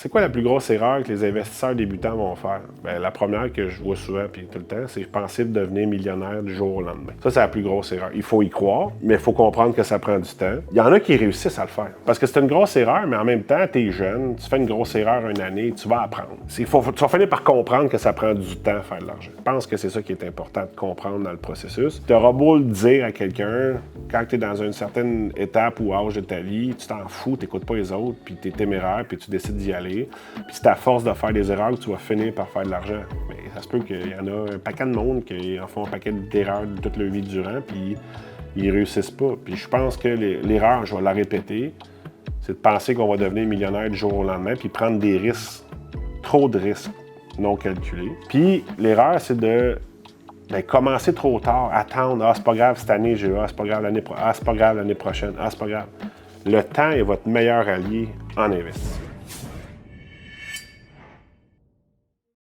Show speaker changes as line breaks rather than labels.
C'est quoi la plus grosse erreur que les investisseurs débutants vont faire? Bien, la première que je vois souvent, puis tout le temps, c'est penser de devenir millionnaire du jour au lendemain. Ça, c'est la plus grosse erreur. Il faut y croire, mais il faut comprendre que ça prend du temps. Il y en a qui réussissent à le faire. Parce que c'est une grosse erreur, mais en même temps, tu es jeune, tu fais une grosse erreur une année, tu vas apprendre. Tu vas finir par comprendre que ça prend du temps à faire de l'argent. Je pense que c'est ça qui est important de comprendre dans le processus. Tu auras beau le dire à quelqu'un, quand tu es dans une certaine étape ou âge de ta vie, tu t'en fous, tu n'écoutes pas les autres, puis tu es téméraire, puis tu décides d'y aller. Puis c'est à force de faire des erreurs que tu vas finir par faire de l'argent. Mais ça se peut qu'il y en a un paquet de monde qui en font un paquet d'erreurs toute leur vie durant, puis ils réussissent pas. Puis je pense que l'erreur, je vais la répéter, c'est de penser qu'on va devenir millionnaire du jour au lendemain, puis prendre des risques, trop de risques non calculés. Puis l'erreur, c'est de commencer trop tard, attendre, c'est pas grave cette année, j'ai c'est pas grave l'année prochaine, c'est pas grave. Le temps est votre meilleur allié en investissement.